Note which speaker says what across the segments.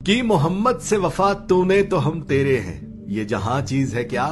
Speaker 1: कि मोहम्मद से वफा तूने तो हम तेरे हैं, ये जहां चीज है क्या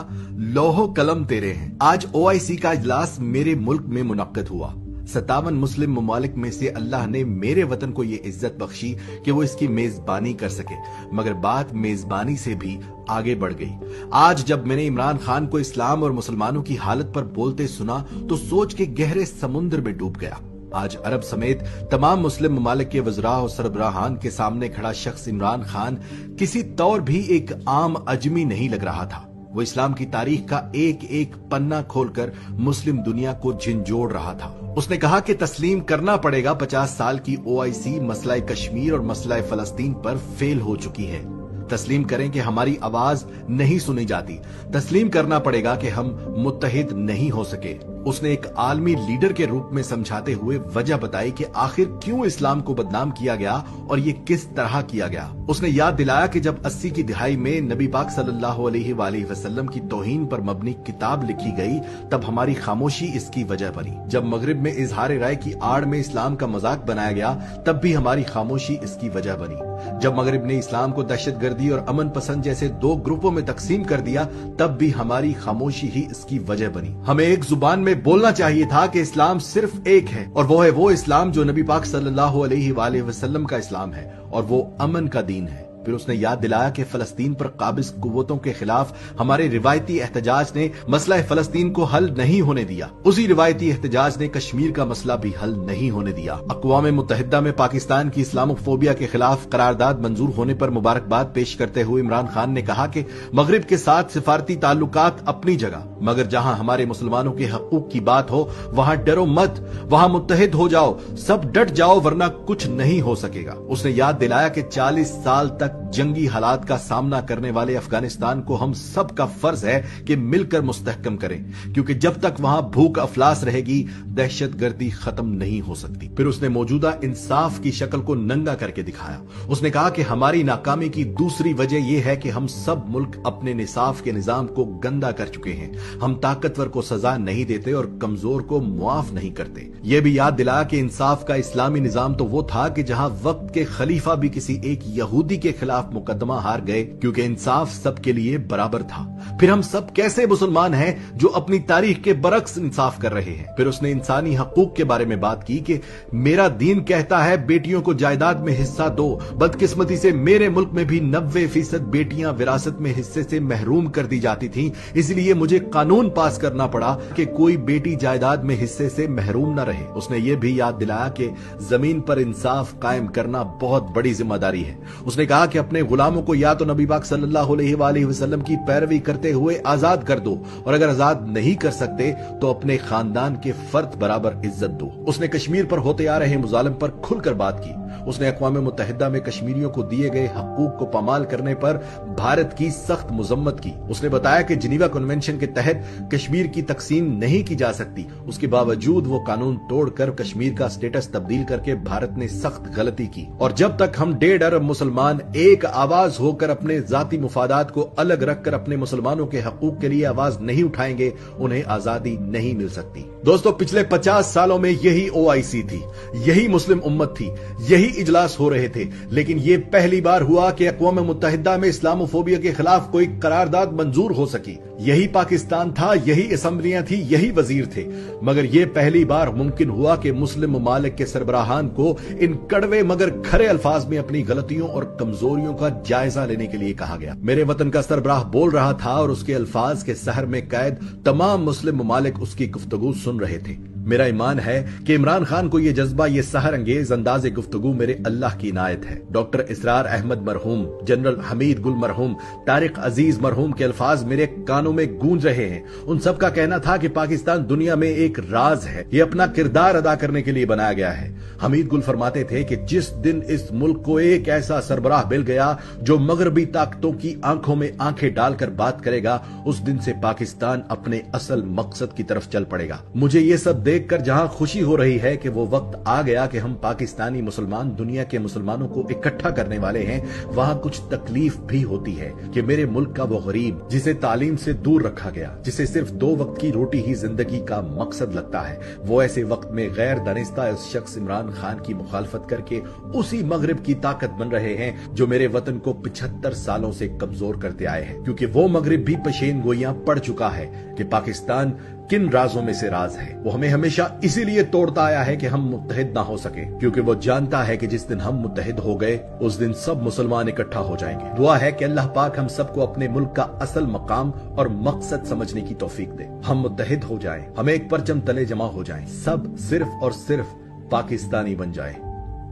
Speaker 1: लोहो कलम तेरे हैं। आज ओआईसी का इजलास मेरे मुल्क में मुनक्कद हुआ। 57 मुस्लिम ममालिक में से अल्लाह ने मेरे वतन को ये इज्जत बख्शी कि वो इसकी मेजबानी कर सके, मगर बात मेजबानी से भी आगे बढ़ गई। आज जब मैंने इमरान खान को इस्लाम और मुसलमानों की हालत पर बोलते सुना तो सोच के गहरे समुद्र में डूब गया। आज अरब समेत तमाम मुस्लिम ममालिक के वज़रा और सरबराहान के सामने खड़ा शख्स इमरान खान किसी तौर भी एक आम अजमी नहीं लग रहा था। वो इस्लाम की तारीख का एक एक पन्ना खोलकर मुस्लिम दुनिया को झिंझोड़ रहा था। उसने कहा कि तस्लीम करना पड़ेगा 50 साल की ओआईसी मसला कश्मीर और मसला फलस्तीन पर फेल हो चुकी है। तस्लीम करें कि हमारी आवाज नहीं सुनी जाती। तस्लीम करना पड़ेगा कि हम मुत्तहिद नहीं हो सके। उसने एक आलमी लीडर के रूप में समझाते हुए वजह बताई कि आखिर क्यों इस्लाम को बदनाम किया गया और ये किस तरह किया गया। उसने याद दिलाया कि जब 80 की दिहाई में नबी पाक सल्लल्लाहु अलैहि वसल्लम की तौहीन पर मबनी किताब लिखी गई, तब हमारी खामोशी इसकी वजह बनी। जब मगरिब में इजहार राय की आड़ में इस्लाम का मजाक बनाया गया, तब भी हमारी खामोशी इसकी वजह बनी। जब मगरिब ने इस्लाम को दहशतगर्दी और अमन पसंद जैसे दो ग्रुपों में तकसीम कर दिया, तब भी हमारी खामोशी ही इसकी वजह बनी। हमें एक जुबान में बोलना चाहिए था कि इस्लाम सिर्फ एक है, और वो है वो इस्लाम जो नबी पाक सल्लल्लाहु अलैहि वसल्लम का इस्लाम है, और वो अमन का दीन है। फिर उसने याद दिलाया कि फलस्तीन पर काबिज कुव्वतों के खिलाफ हमारे रिवायती एहतजाज ने मसला फलस्तीन को हल नहीं होने दिया। उसी रिवायती एहतजाज ने कश्मीर का मसला भी हल नहीं होने दिया। अक़वाम मुत्तहिदा में पाकिस्तान की इस्लामोफोबिया के खिलाफ करारदाद मंजूर होने पर मुबारकबाद पेश करते हुए इमरान खान ने कहा कि मगरिब के साथ सिफारती ताल्लुकात अपनी जगह, मगर जहां हमारे मुसलमानों के हकूक की बात हो वहां डरो मत, वहां मुत्तहिद हो जाओ, सब डट जाओ, वरना कुछ नहीं हो सकेगा। उसने याद दिलाया कि 40 साल तक जंगी हालात का सामना करने वाले अफगानिस्तान को हम सब का फर्ज है कि मिलकर मुस्तहकम करें, क्योंकि जब तक वहां भूख अफलास रहेगी दहशतगर्दी खत्म नहीं हो सकती। फिर उसने मौजूदा इंसाफ की शक्ल को नंगा करके दिखाया। उसने कहा कि हमारी नाकामी की दूसरी वजह यह है कि हम सब मुल्क अपने निसाफ के निजाम को गंदा कर चुके हैं। हम ताकतवर को सजा नहीं देते और कमजोर को मुआफ नहीं करते। यह भी याद दिलाया कि इंसाफ का इस्लामी निजाम तो वो था कि जहां वक्त के खलीफा भी किसी एक यहूदी के खिलाफ मुकदमा हार गए, क्योंकि इंसाफ सबके लिए बराबर था। फिर हम सब कैसे मुसलमान हैं जो अपनी तारीख के बरक्स इंसाफ कर रहे हैं। फिर उसने इंसानी हकूक के बारे में बात की कि मेरा दीन कहता है बेटियों को जायदाद में हिस्सा दो। बदकिस्मती से मेरे मुल्क में भी 90% बेटियां विरासत में हिस्से से महरूम कर दी जाती थीं, इसलिए मुझे कानून पास करना पड़ा कि कोई बेटी जायदाद में हिस्से से महरूम न रहे। उसने ये भी याद दिलाया कि जमीन पर इंसाफ कायम करना बहुत बड़ी जिम्मेदारी है। उसने कहा कि अपने गुलामों को या तो नबी पाक सल्लल्लाहु अलैहि वसल्लम की पैरवी करते हुए आजाद कर दो, और अगर आजाद नहीं कर सकते तो अपने खानदान के फर्द बराबर इज्जत दो। उसने कश्मीर पर होते आ रहे मुजालिम पर खुलकर बात की। उसने अक़वाम मुत्तहिदा में कश्मीरियों को दिए गए हकूक को पामाल करने पर भारत की सख्त मुजम्मत की। उसने बताया कि जिनीवा कन्वेंशन के तहत कश्मीर की तकसीम नहीं की जा सकती, उसके बावजूद वो कानून तोड़कर कश्मीर का स्टेटस तब्दील करके भारत ने सख्त गलती की। और जब तक हम 1.5 अरब मुसलमान एक आवाज होकर अपने जाती मुफादात को अलग रखकर अपने मुसलमानों के हकूक के लिए आवाज नहीं उठाएंगे, उन्हें आजादी नहीं मिल सकती। दोस्तों, पिछले 50 सालों में यही ओआईसी थी, यही मुस्लिम उम्मत थी, यही इजलास हो रहे थे, लेकिन यह पहली बार हुआ कि अक़वाम मुत्तहिदा में इस्लामोफोबिया के खिलाफ कोई करारदाद मंजूर हो सकी। यही पाकिस्तान था, यही असेंबलियां थी, यही वजीर थे, मगर यह पहली बार मुमकिन हुआ कि मुस्लिम ममालिक के सरबराहान को इन कड़वे मगर खरे अल्फाज में अपनी गलतियों और कमजोरियों का जायजा लेने के लिए कहा गया। मेरे वतन का सरबराह बोल रहा था और उसके अल्फाज के सहर में कैद तमाम मुस्लिम ममालिक उसकी गुफ्तगू सुन रहे थे। मेरा ईमान है कि इमरान खान को यह जज्बा, यह सहर अंगेज अंदाज गुफ्तगू मेरे अल्लाह की इनायत है। डॉक्टर इसरार अहमद मरहूम, जनरल हमीद गुल मरहूम, तारिक अजीज मरहूम के अल्फाज मेरे कानों में गूंज रहे हैं। उन सब का कहना था कि पाकिस्तान दुनिया में एक राज है, यह अपना किरदार अदा करने के लिए बनाया गया है। हमीद गुल फरमाते थे कि जिस दिन इस मुल्क को एक ऐसा सरबराह मिल गया जो मगरबी ताकतों की आंखों में आंखें डालकर बात करेगा, उस दिन से पाकिस्तान अपने असल मकसद की तरफ चल पड़ेगा। मुझे ये सब देखकर जहां खुशी हो रही है कि वो वक्त आ गया कि हम पाकिस्तानी मुसलमान दुनिया के मुसलमानों को इकट्ठा करने वाले हैं, वहां कुछ तकलीफ भी होती है कि मेरे मुल्क का वो गरीब जिसे तालीम से दूर रखा गया, जिसे सिर्फ 2 वक्त की रोटी ही जिंदगी का मकसद लगता है, वो ऐसे वक्त में गैर दानिस्ता उस शख्स इमरान खान की मुखालफत करके उसी मगरिब की ताकत बन रहे हैं जो मेरे वतन को 75 सालों से कमजोर करते आए हैं। क्योंकि वो मगरिब भी पेशेन गोइयां पड़ चुका है कि पाकिस्तान किन राजों में से राज है। वो हमें हमेशा इसीलिए तोड़ता आया है कि हम मुत्तहिद ना हो सके, क्योंकि वो जानता है कि जिस दिन हम मुत्तहिद हो गए उस दिन सब मुसलमान इकट्ठा हो जाएंगे। दुआ है कि अल्लाह पाक हम सबको अपने मुल्क का असल मकाम और मकसद समझने की तौफीक दे। हम मुत्तहिद हो जाएं, हम एक परचम तले जमा हो जाएं, सब सिर्फ और सिर्फ पाकिस्तानी बन जाएं।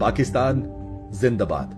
Speaker 1: पाकिस्तान जिंदाबाद।